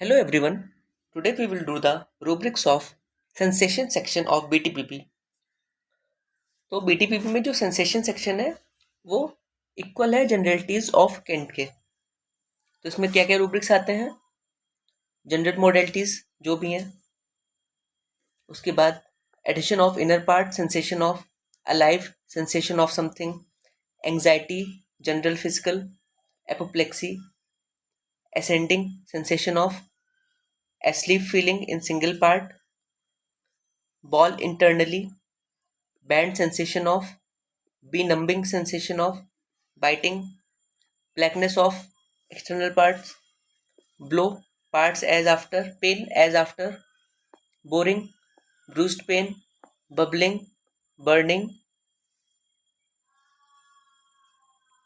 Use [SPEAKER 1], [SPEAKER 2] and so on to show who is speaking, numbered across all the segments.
[SPEAKER 1] Hello everyone. Today we will do the rubrics of sensation section of BTPB. तो BTPB में जो sensation section है वो equal है जनरलिटीज ऑफ केंट के। तो इसमें क्या क्या rubrics आते हैं? जनरल मोडेलिटीज जो भी हैं, उसके बाद addition of inner part, sensation of alive, sensation of something, anxiety, general physical, apoplexy, ascending sensation of asleep feeling in single part, ball internally, band sensation of, benumbing sensation of, biting, blackness of external parts, blow, parts as after, pain as after, boring, bruised pain, bubbling, burning,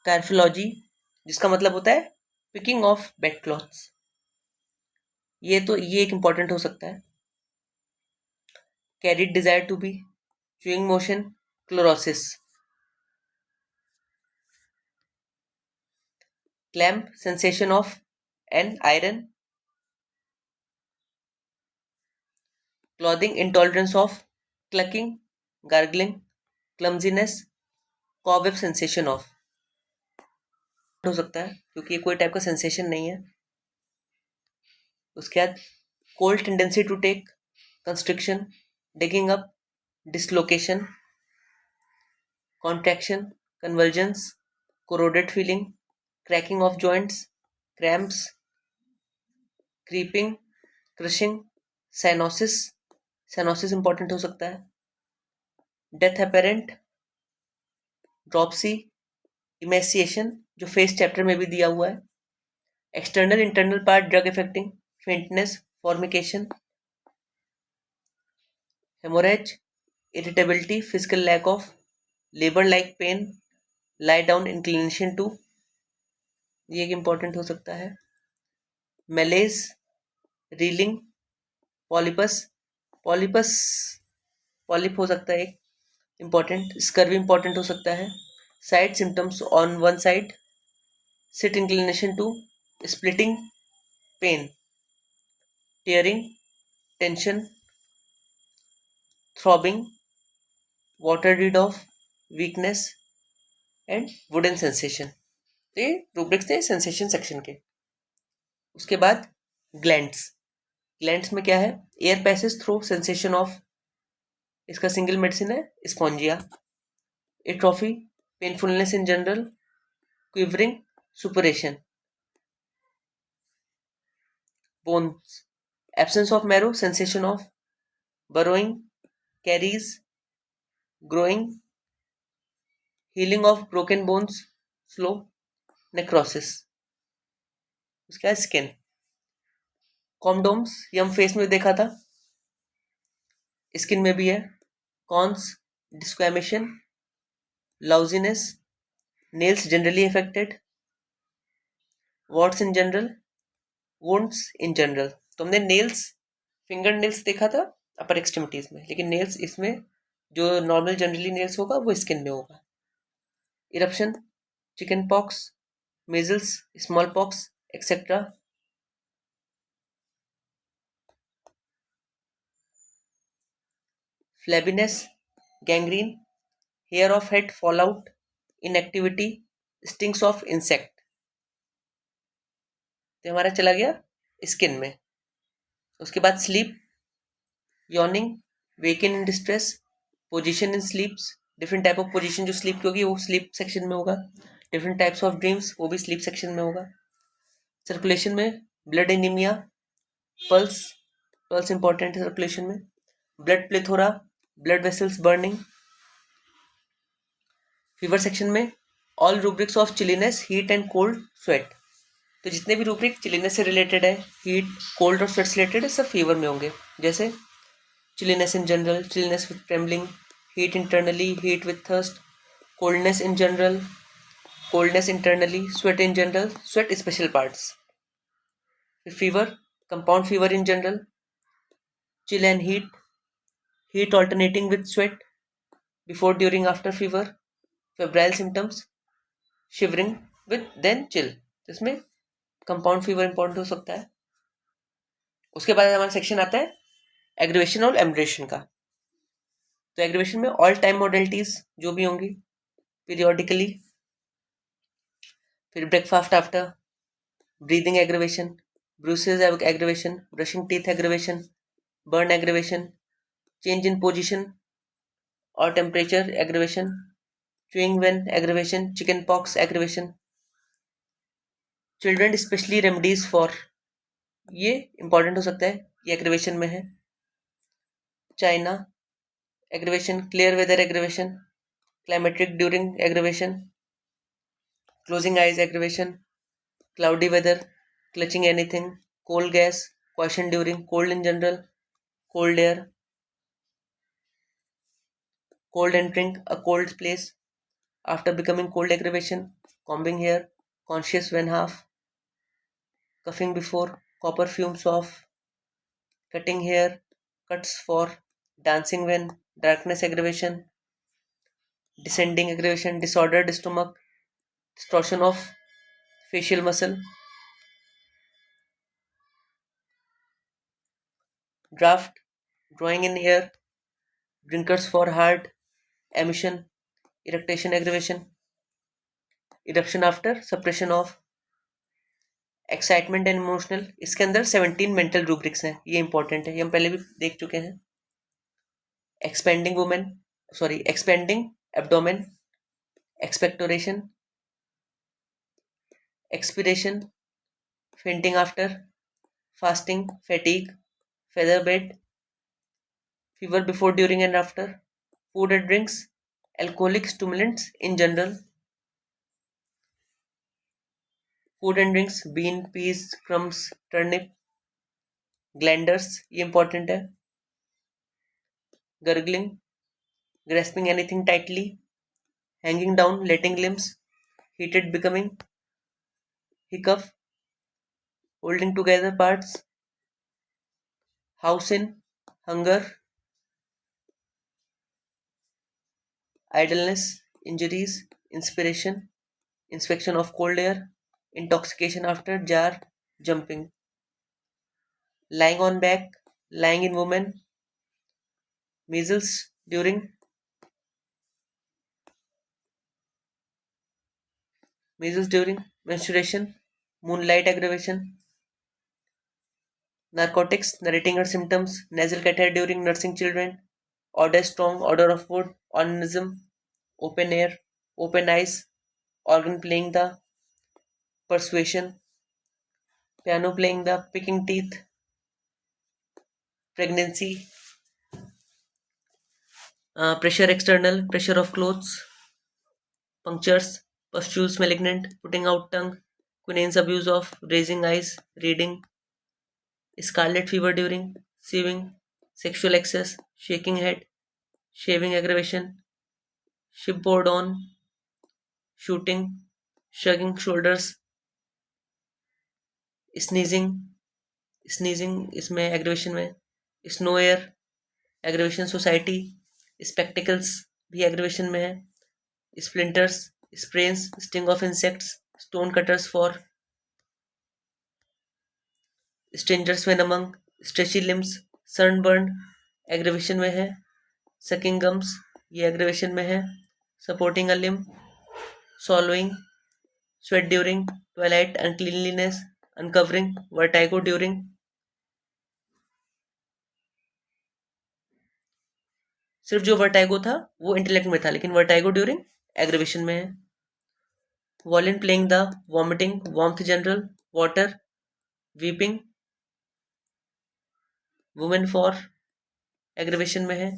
[SPEAKER 1] कैर्फोलॉजी जिसका मतलब होता है picking of bed clothes. ये एक important हो सकता है। Carried desire to be, chewing motion, chlorosis, clamp sensation of an iron, clothing intolerance of, clucking, gargling, clumsiness, cobweb sensation of हो सकता है क्योंकि ये कोई टाइप का सेंसेशन नहीं है। उसके बाद cold tendency to take, constriction, digging up, dislocation, contraction, convergence, corroded feeling, cracking of joints, cramps, creeping, crushing, cyanosis, cyanosis important हो सकता है, डेथ अपेरेंट, ड्रॉपसी, इमेसिएशन जो फेस चैप्टर में भी दिया हुआ है, external internal part drug affecting, faintness, formication, haemorrhage, irritability, physical lack of, labour like pain, lie down inclination to, ये एक इंपॉर्टेंट हो सकता है, malaise, reeling, polypus, polypus polyp हो सकता है एक इंपॉर्टेंट, स्कर्वी इंपॉर्टेंट हो सकता है, side symptoms on one side, sit inclination to, splitting pain, tearing, tension, throbbing, water read of, weakness and wooden sensation. ये रूब्रिक्स थे सेंसेशन सेक्शन के। उसके बाद ग्लैंड्स, ग्लैंड्स में क्या है? Air passage through sensation of, इसका सिंगल मेडिसिन है spongia, atrophy, painfulness in general, quivering, suppuration, bones, absence of marrow, sensation of burrowing, caries, growing, healing of broken bones, slow, necrosis। उसके बाद skin, कॉमडोम्स ये हम face में देखा था, skin में भी है, corns, desquamation, lousiness, nails generally affected, warts in general, wounds in general. तो हमने नेल्स, फिंगर नेल्स देखा था अपर एक्सट्रीमिटीज में, लेकिन नेल्स इसमें जो नॉर्मल जनरली नेल्स होगा वो स्किन में होगा। Eruption, chicken pox, measles, smallpox, etc. Flabbiness, gangrene, hair of head fall out, inactivity, stings of insect। तो हमारा चला गया स्किन में। उसके बाद sleep, yawning, waken in distress, position in sleeps, different type of position जो स्लीप की होगी वो स्लीप सेक्शन में होगा, डिफरेंट टाइप्स ऑफ ड्रीम्स वो भी स्लीप सेक्शन में होगा। सर्कुलेशन में blood anaemia, pulse, pulse important है सर्कुलेशन में, blood plethora, blood vessels burning. Fever section में all rubrics of chilliness, heat and cold, sweat. तो जितने भी रूब्रिक चिलीनेस से रिलेटेड है, हीट, कोल्ड और स्वेट से रिलेटेड है, सब फीवर में होंगे। जैसे chilliness in general, chilliness with trembling, heat internally, heat with thirst, coldness in general, coldness internally, sweat in general, sweat special parts. फिर fever, compound fever in general, chill and heat, heat alternating with sweat, before during after fever, febrile symptoms, shivering with then chill. इसमें compound fever important हो सकता है। उसके बाद हमारा section आता है एग्रीवेशन और एम्ब्रेशन का। तो एग्रीवेशन में ऑल टाइम मॉडलिटीज जो भी होंगी पीरियोडिकली, फिर breakfast after, breathing aggravation, bruises aggravation, brushing teeth aggravation, burn aggravation, change in position और temperature aggravation, chewing when aggravation, chicken pox aggravation, children specially remedies for, ये important हो सकता है, ये एग्रीवेशन में है। China aggravation, clear weather aggravation, climacteric during aggravation, closing eyes aggravation, cloudy weather, clutching anything, cold gas, caution during cold in general, cold air, cold entering a cold place after becoming cold aggravation, combing hair, conscious when half, coughing before, copper fumes off, cutting hair, cuts for, dancing when, darkness aggravation, descending aggravation, disordered stomach, distortion of facial muscle, draft, drawing in air, drinkers for heart, emission, eructation aggravation, eruption after, suppression of, excitement and emotional. इसके अंदर 17 mental rubrics हैं, ये important है, ये हम पहले भी देख चुके हैं। Expanding abdomen, expectoration, expiration, fainting after, fasting, fatigue, feather bed, fever before, during and after, food and drinks, alcoholic stimulants in general, food and drinks, bean, peas, crumbs, turnip, glanders, ये important है, gargling, grasping anything tightly, hanging down, letting limbs, heated becoming, hiccup, holding together parts, house in, hunger, idleness, injuries, inspiration, inspection of cold air, intoxication after, jar, jumping, lying on back, lying in woman, measles during menstruation, moonlight aggravation, narcotics, narrating her symptoms, nasal catheter during nursing children, odor strong, odor of food, onanism, open air, open eyes, organ playing the persuasion, piano playing the picking teeth, pregnancy, pressure external, pressure of clothes, punctures, pustules malignant, putting out tongue, quinane's abuse of, raising eyes, reading, scarlet fever during, sieving, sexual excess, shaking head, shaving aggravation, shipboard on, shooting, shrugging shoulders, sneezing, इसमें aggravation में, snow air aggravation society, spectacles भी aggravation में है, splinters, sprains, sting of insects, stone cutters for, strangers when among, stretchy limbs, sunburn aggravation में है, sucking gums ये aggravation में है, supporting a limb, swallowing, sweat during, twilight, uncleanliness, uncovering, vertigo during, सिर्फ जो वर्टाइगो था वो इंटेलेक्ट में था, लेकिन वर्टाइगो ड्यूरिंग एग्रीवेशन में है, violin playing the, vomiting, warmth general, water, weeping, women for aggravation में है,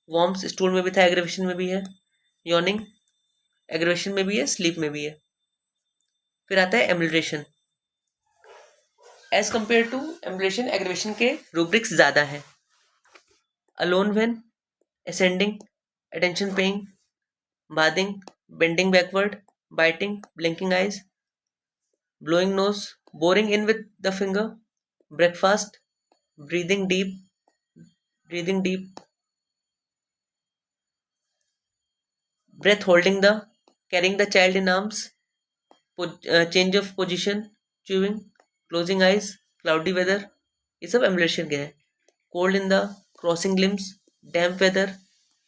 [SPEAKER 1] वॉर्म्स स्टूल में भी था एग्रीवेशन में भी है, यॉर्निंग एग्रीवेशन में भी है, स्लीप में भी है। फिर आता है ambulation. As compare to ambulation, aggravation के रूब्रिक्स ज़्यादा है। Alone when, ascending, attention paying, bathing, bending backward, biting, blinking eyes, blowing nose, boring in with the finger, breakfast, breathing deep, breathing deep, breath holding the, carrying the child in arms, change of position, chewing, closing eyes, cloudy weather, ये सब ambulation के हैं। Cold in the, crossing limbs, damp weather,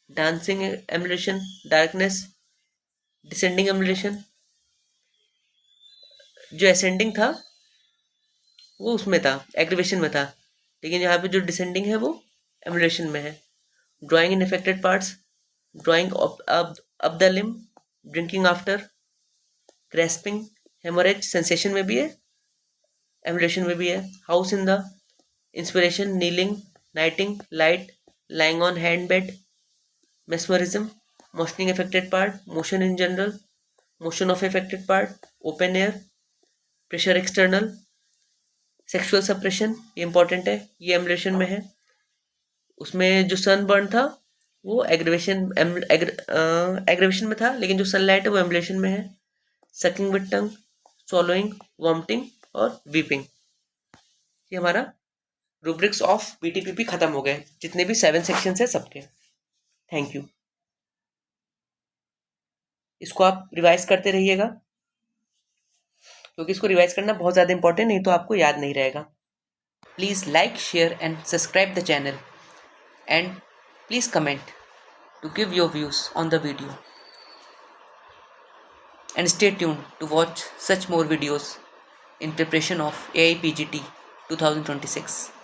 [SPEAKER 1] dancing ambulation, darkness, descending ambulation. जो ascending था वो उसमें था, aggravation में था, लेकिन यहाँ पे जो डिसेंडिंग है वो एमुलेशन में है। Drawing in affected parts, drawing up the Liam, drinking after, grasping, haemorrhage sensation में भी है, एमुलेशन में भी है। House in the, inspiration, kneeling, नाइटिंग, light, lying on hand bed, mesmerism, motioning affected part, motion in general, motion of affected part, open air, pressure external, sexual suppression, ये important है, ये emulation में है। उसमें जो सन बर्न था वो एग्रेवेशन में था, लेकिन जो सनलाइट है वो एमुलेशन में है। Sucking with tongue, swallowing, vomiting और वीपिंग। ये हमारा रूब्रिक्स ऑफ बीटीपीपी खत्म हो गए, जितने भी 7 सेक्शंस है सबके। Thank you. इसको आप रिवाइज करते रहिएगा, क्योंकि इसको रिवाइज करना बहुत ज़्यादा इंपॉर्टेंट, नहीं तो आपको याद नहीं रहेगा। Please like, share and subscribe the channel, and please comment to give your views on the video, and stay tuned to watch such more videos in preparation of AIPGT 2026.